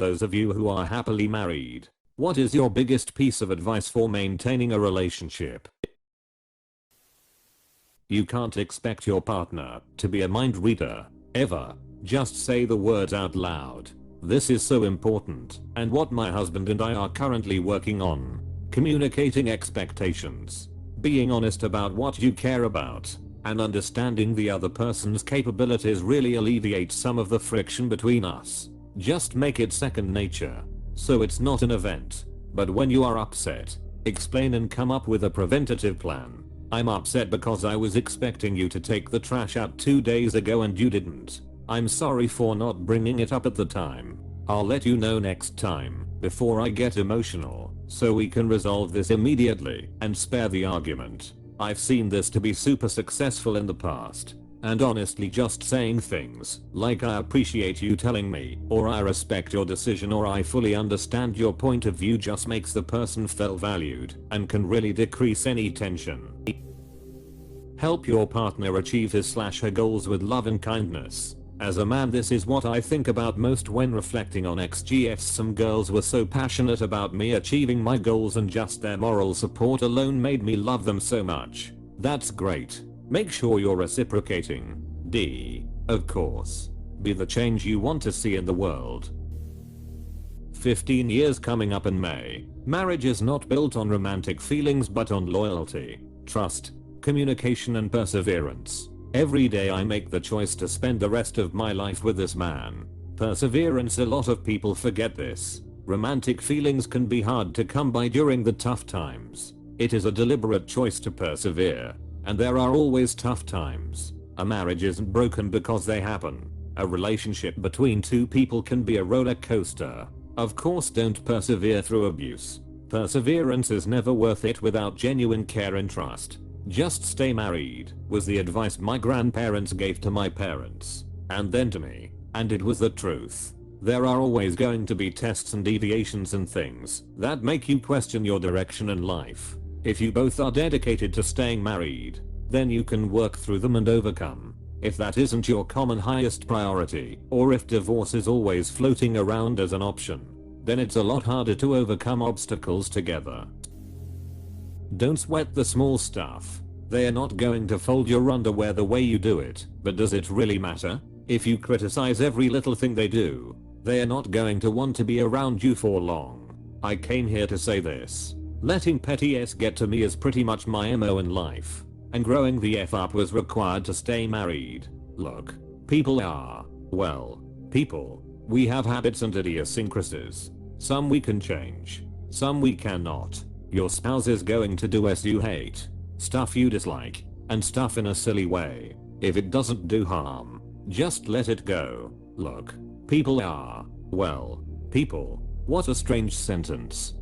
Those of you who are happily married, what is your biggest piece of advice for maintaining a relationship? You can't expect your partner to be a mind reader, ever. Just say the words out loud. This is so important, and what my husband and I are currently working on. Communicating expectations. Being honest about what you care about, and understanding the other person's capabilities really alleviates some of the friction between us. Just make it second nature, so it's not an event. But when you are upset, explain and come up with a preventative plan. I'm upset because I was expecting you to take the trash out 2 days ago and you didn't. I'm sorry for not bringing it up at the time. I'll let you know next time, before I get emotional, so we can resolve this immediately and spare the argument. I've seen this to be super successful in the past. And honestly, just saying things like I appreciate you telling me, or I respect your decision, or I fully understand your point of view just makes the person feel valued and can really decrease any tension. Help your partner achieve his/her goals with love and kindness. As a man, this is what I think about most when reflecting on XGFs. Some girls were so passionate about me achieving my goals, and just their moral support alone made me love them so much. That's great. Make sure you're reciprocating. D. Of course. Be the change you want to see in the world. 15 years coming up in May. Marriage is not built on romantic feelings but on loyalty, trust, communication and perseverance. Every day I make the choice to spend the rest of my life with this man. Perseverance. A lot of people forget this. Romantic feelings can be hard to come by during the tough times. It is a deliberate choice to persevere. And there are always tough times. A marriage isn't broken because they happen. A relationship between two people can be a roller coaster. Of course, don't persevere through abuse. Perseverance is never worth it without genuine care and trust. Just stay married was the advice my grandparents gave to my parents, and then to me, and it was the truth. There are always going to be tests and deviations and things that make you question your direction in life. If you both are dedicated to staying married, then you can work through them and overcome. If that isn't your common highest priority, or if divorce is always floating around as an option, then it's a lot harder to overcome obstacles together. Don't sweat the small stuff. They are not going to fold your underwear the way you do it, but does it really matter? If you criticize every little thing they do, they are not going to want to be around you for long. I came here to say this. Letting petty s get to me is pretty much my MO in life, and growing the F up was required to stay married. Look, people are, well, people. We have habits and idiosyncrasies. Some we can change, some we cannot. Your spouse is going to do as you hate, stuff you dislike, and stuff in a silly way. If it doesn't do harm, just let it go. Look, people are, well, people. What a strange sentence.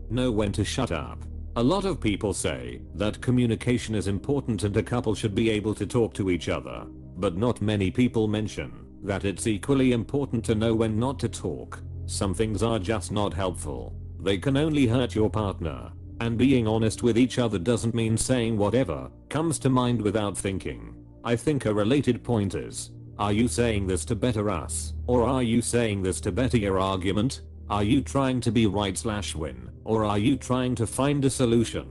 Know when to shut up. A lot of people say that communication is important and a couple should be able to talk to each other, but not many people mention that it's equally important to know when not to talk. Some things are just not helpful. They can only hurt your partner, and being honest with each other doesn't mean saying whatever comes to mind without thinking. I think a related point is, are you saying this to better us, or are you saying this to better your argument? Are you trying to be right/win, or are you trying to find a solution?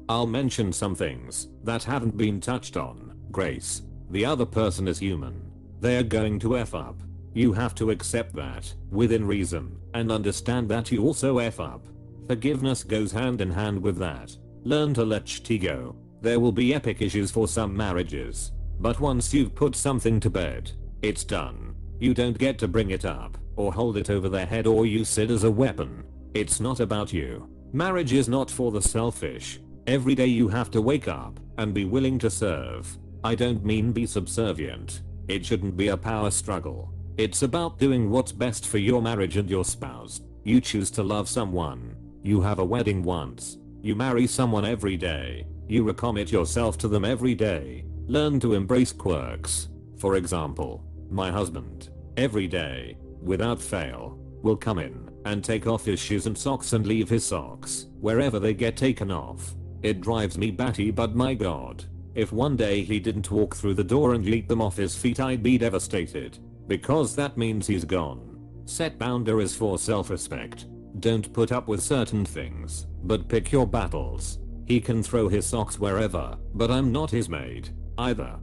I'll mention some things that haven't been touched on. Grace. The other person is human. They're going to F up. You have to accept that, within reason, and understand that you also F up. Forgiveness goes hand in hand with that. Learn to let it go. There will be epic issues for some marriages, but once you've put something to bed, it's done. You don't get to bring it up, or hold it over their head, or use it as a weapon. It's not about you. Marriage is not for the selfish. Every day you have to wake up and be willing to serve. I don't mean be subservient. It shouldn't be a power struggle. It's about doing what's best for your marriage and your spouse. You choose to love someone. You have a wedding once. You marry someone every day. You recommit yourself to them every day. Learn to embrace quirks. For example, my husband, every day, without fail, will come in and take off his shoes and socks and leave his socks wherever they get taken off. It drives me batty, but my god, if one day he didn't walk through the door and yeet them off his feet, I'd be devastated. because that means he's gone. Set boundaries for self-respect. Don't put up with certain things, but pick your battles. He can throw his socks wherever, but I'm not his maid, either.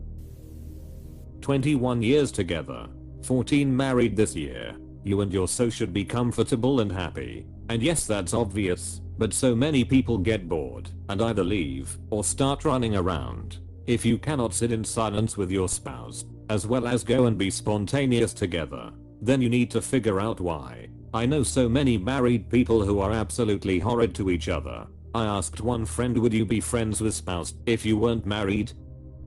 21 years together. 14 married this year. You and your so should be comfortable and happy. And yes, that's obvious, but so many people get bored and either leave or start running around. If you cannot sit in silence with your spouse, as well as go and be spontaneous together, then you need to figure out why. I know so many married people who are absolutely horrid to each other. I asked one friend, would you be friends with spouse if you weren't married?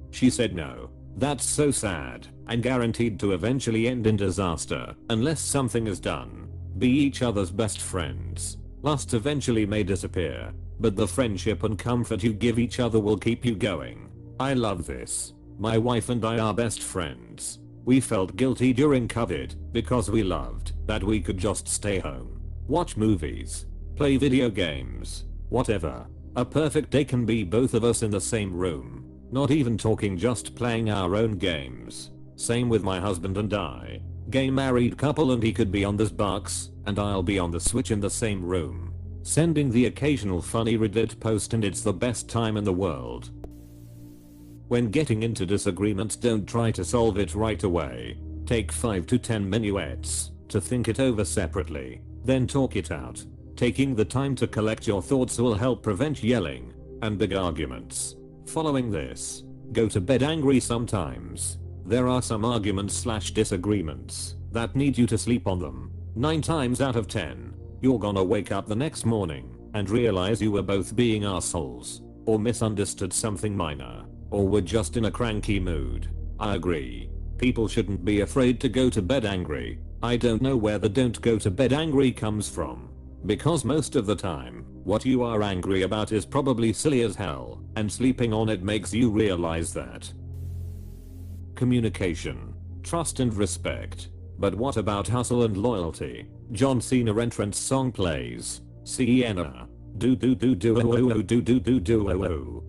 She said no. That's so sad and guaranteed to eventually end in disaster unless something is done. Be each other's best friends. Lust eventually may disappear, but the friendship and comfort you give each other will keep you going. I love this. My wife and I are best friends. We felt guilty during COVID because we loved that we could just stay home, watch movies, play video games, whatever. A perfect day can be both of us in the same room, not even talking, just playing our own games. Same with my husband and I. Gay married couple, and he could be on the Xbox and I'll be on the Switch in the same room, sending the occasional funny Reddit post, and it's the best time in the world. When getting into disagreements, don't try to solve it right away. Take 5 to 10 minutes to think it over separately, then talk it out. Taking the time to collect your thoughts will help prevent yelling and big arguments. Following this, go to bed angry. Sometimes there are some arguments/disagreements that need you to sleep on them. 9 times out of 10, you're gonna wake up the next morning and realize you were both being assholes, or misunderstood something minor, or were just in a cranky mood. I agree. People shouldn't be afraid to go to bed angry. I don't know where the don't go to bed angry comes from, because most of the time, what you are angry about is probably silly as hell, and sleeping on it makes you realize that. Communication, trust and respect. But what about hustle and loyalty? John Cena entrance song plays. Sienna. Do do do do oh oh do do do do oh oh.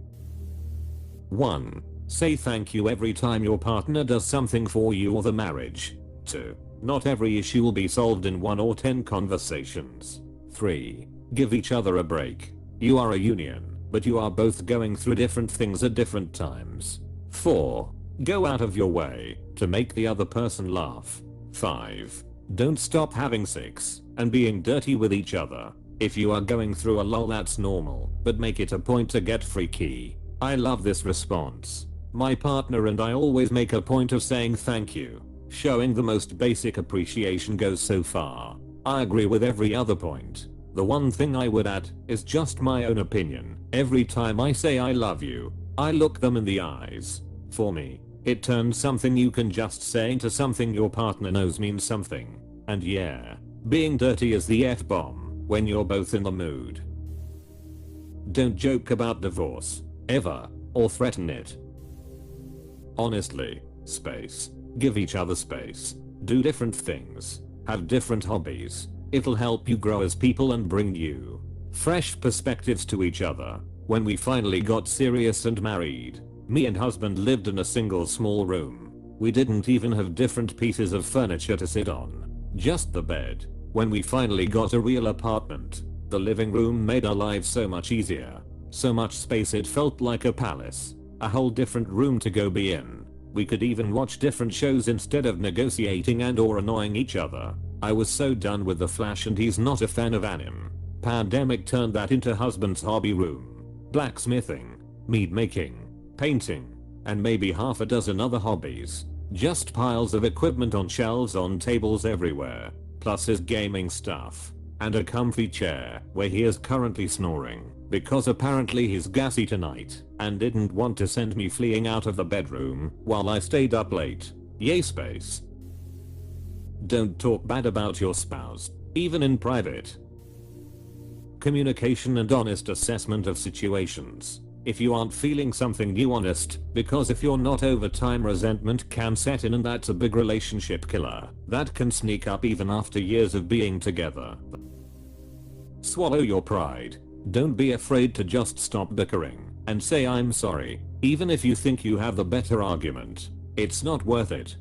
1. Say thank you every time your partner does something for you or the marriage. 2. Not every issue will be solved in 1 or 10 conversations. 3. Give each other a break. You are a union, but you are both going through different things at different times. 4. Go out of your way to make the other person laugh. 5. Don't stop having sex and being dirty with each other. If you are going through a lull, that's normal, but make it a point to get freaky. I love this response. My partner and I always make a point of saying thank you. Showing the most basic appreciation goes so far. I agree with every other point. The one thing I would add is just my own opinion. Every time I say I love you, I look them in the eyes. For me, it turns something you can just say into something your partner knows means something. And yeah, being dirty is the F-bomb when you're both in the mood. Don't joke about divorce, ever, or threaten it. Honestly, space. Give each other space. Do different things. Have different hobbies. It'll help you grow as people and bring you fresh perspectives to each other. When we finally got serious and married, me and husband lived in a single small room. We didn't even have different pieces of furniture to sit on, just the bed. When we finally got a real apartment, the living room made our lives so much easier. So much space, it felt like a palace. A whole different room to go be in. We could even watch different shows instead of negotiating and or annoying each other. I was so done with The Flash, and he's not a fan of anime. Pandemic turned that into husband's hobby room. Blacksmithing, mead making, painting, and maybe half a dozen other hobbies. Just piles of equipment on shelves on tables everywhere, plus his gaming stuff, and a comfy chair where he is currently snoring, because apparently he's gassy tonight and didn't want to send me fleeing out of the bedroom while I stayed up late. Yay space. Don't talk bad about your spouse, even in private. Communication and honest assessment of situations. If you aren't feeling something, be honest, because if you're not over time, resentment can set in, and that's a big relationship killer that can sneak up even after years of being together. Swallow your pride. Don't be afraid to just stop bickering and say I'm sorry, even if you think you have the better argument. It's not worth it.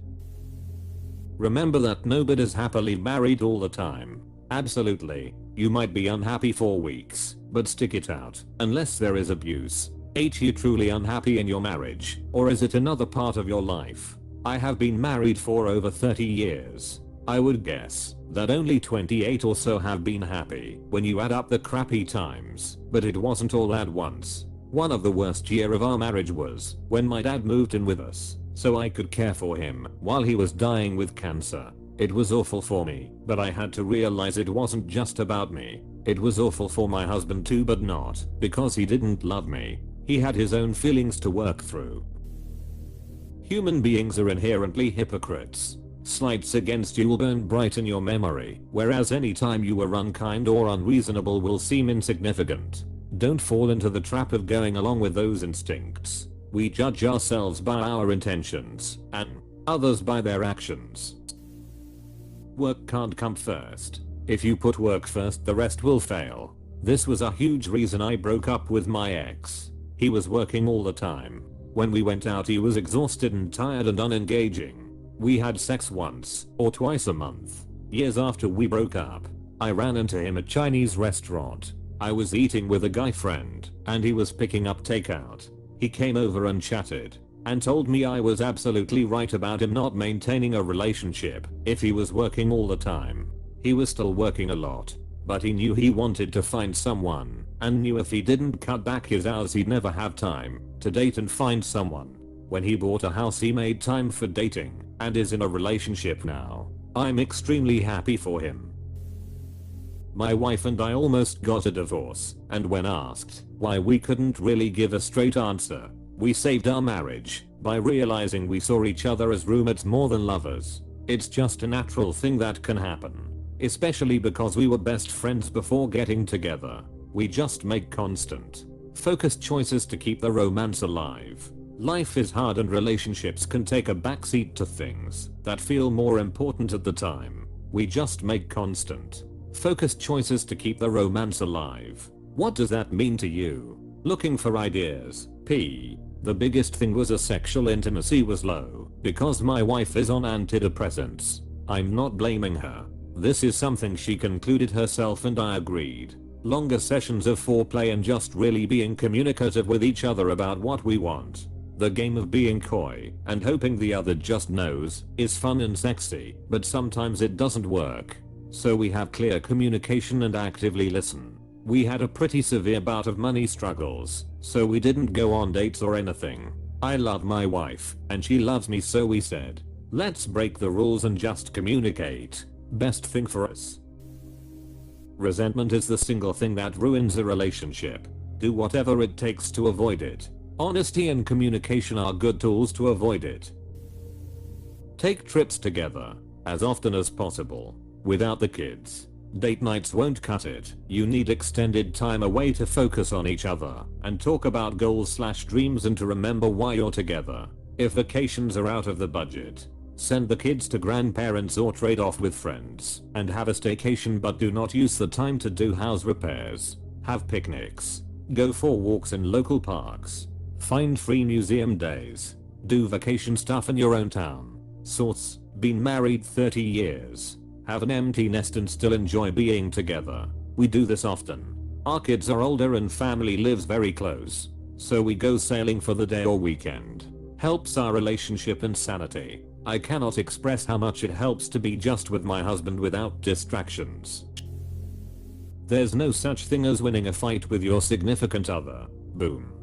Remember that nobody's happily married all the time. Absolutely. You might be unhappy for weeks, but stick it out, unless there is abuse. Are you truly unhappy in your marriage, or is it another part of your life? I have been married for over 30 years. I would guess that only 28 or so have been happy when you add up the crappy times, but it wasn't all at once. One of the worst year of our marriage was when my dad moved in with us, so I could care for him while he was dying with cancer. It was awful for me, but I had to realize it wasn't just about me. It was awful for my husband too, but not because he didn't love me. He had his own feelings to work through. Human beings are inherently hypocrites. Slights against you will burn bright in your memory, whereas any time you were unkind or unreasonable will seem insignificant. Don't fall into the trap of going along with those instincts. We judge ourselves by our intentions, and others by their actions. Work can't come first. If you put work first, the rest will fail. This was a huge reason I broke up with my ex. He was working all the time. When we went out, he was exhausted and tired and unengaging. We had sex once or twice a month. Years after we broke up, I ran into him at a Chinese restaurant. I was eating with a guy friend, and he was picking up takeout. He came over and chatted, and told me I was absolutely right about him not maintaining a relationship if he was working all the time. He was still working a lot, but he knew he wanted to find someone, and knew if he didn't cut back his hours he'd never have time to date and find someone. When he bought a house, he made time for dating, and is in a relationship now. I'm extremely happy for him. My wife and I almost got a divorce, and when asked why, we couldn't really give a straight answer. We saved our marriage by realizing we saw each other as roommates more than lovers. It's just a natural thing that can happen, especially because we were best friends before getting together. We just make constant, focused choices to keep the romance alive. Life is hard and relationships can take a backseat to things that feel more important at the time. We just make constant, focused choices to keep the romance alive. What does that mean to you? Looking for ideas. P. The biggest thing was sexual intimacy was low because my wife is on antidepressants. I'm not blaming her. This is something she concluded herself, and I agreed. Longer sessions of foreplay and just really being communicative with each other about what we want. The game of being coy and hoping the other just knows is fun and sexy, but sometimes it doesn't work. So we have clear communication and actively listen. We had a pretty severe bout of money struggles, so we didn't go on dates or anything. I love my wife, and she loves me, so we said, let's break the rules and just communicate. Best thing for us. Resentment is the single thing that ruins a relationship. Do whatever it takes to avoid it. Honesty and communication are good tools to avoid it. Take trips together as often as possible. Without the kids, date nights won't cut it. You need extended time away to focus on each other and talk about goals/dreams and to remember why you're together. If vacations are out of the budget, send the kids to grandparents or trade off with friends and have a staycation, but do not use the time to do house repairs. Have picnics. Go for walks in local parks. Find free museum days. Do vacation stuff in your own town. Source: been married 30 years. Have an empty nest and still enjoy being together. We do this often. Our kids are older and family lives very close, so we go sailing for the day or weekend. Helps our relationship and sanity. I cannot express how much it helps to be just with my husband without distractions. There's no such thing as winning a fight with your significant other. Boom.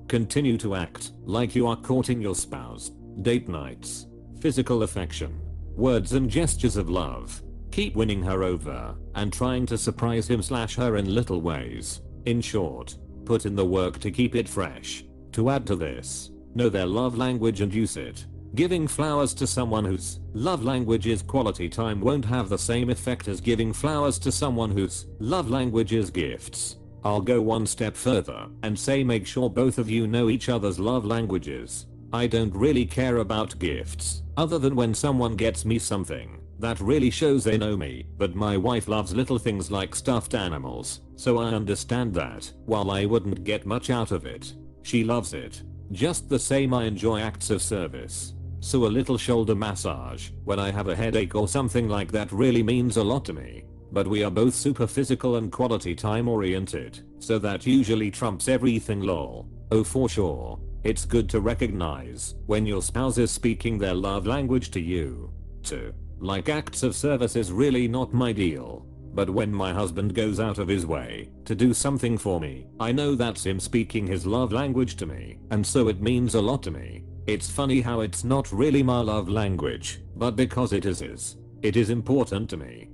Continue to act like you are courting your spouse. Date nights. Physical affection. Words and gestures of love. Keep winning her over and trying to surprise him/her in little ways. In short, put in the work to keep it fresh. To add to this, know their love language and use it. Giving flowers to someone whose love language is quality time won't have the same effect as giving flowers to someone whose love language is gifts. I'll go one step further and say make sure both of you know each other's love languages. I don't really care about gifts, other than when someone gets me something that really shows they know me, but my wife loves little things like stuffed animals, so I understand that, while I wouldn't get much out of it, she loves it. Just the same, I enjoy acts of service. So a little shoulder massage when I have a headache or something like that really means a lot to me. But we are both super physical and quality time oriented, so that usually trumps everything lol. Oh for sure. It's good to recognize when your spouse is speaking their love language to you. Too. Like acts of service is really not my deal. But when my husband goes out of his way to do something for me, I know that's him speaking his love language to me, and so it means a lot to me. It's funny how it's not really my love language, but because it is his, it is important to me.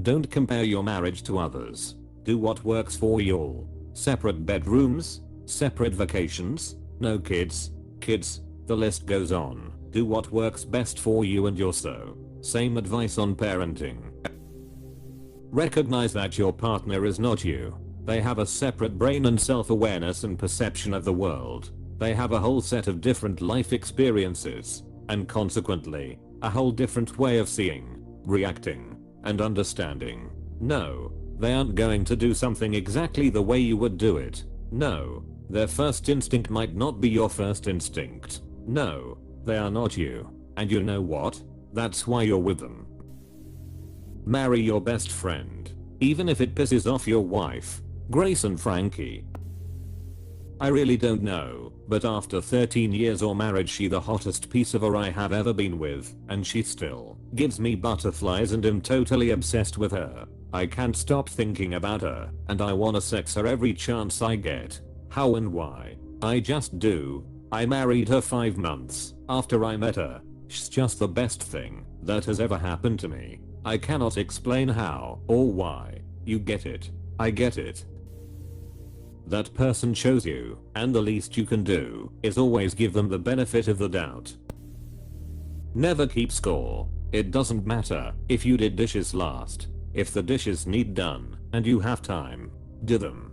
Don't compare your marriage to others. Do what works for you all. Separate bedrooms, separate vacations, no kids, the list goes on. Do what works best for you and your so. Same advice on parenting. Recognize that your partner is not you. They have a separate brain and self-awareness and perception of the world. They have a whole set of different life experiences, and consequently, a whole different way of seeing, reacting, and understanding. No, they aren't going to do something exactly the way you would do it. No, their first instinct might not be your first instinct. No, they are not you. And you know what? That's why you're with them. Marry your best friend, even if it pisses off your wife, Grace and Frankie. I really don't know, but after 13 years or marriage she the hottest piece of her I have ever been with, and she still gives me butterflies and am totally obsessed with her. I can't stop thinking about her, and I wanna sex her every chance I get. How and why? I just do. I married her 5 months after I met her. She's just the best thing that has ever happened to me. I cannot explain how or why. You get it. I get it. That person chose you, and the least you can do is always give them the benefit of the doubt. Never keep score. It doesn't matter if you did dishes last. If the dishes need done and you have time, do them.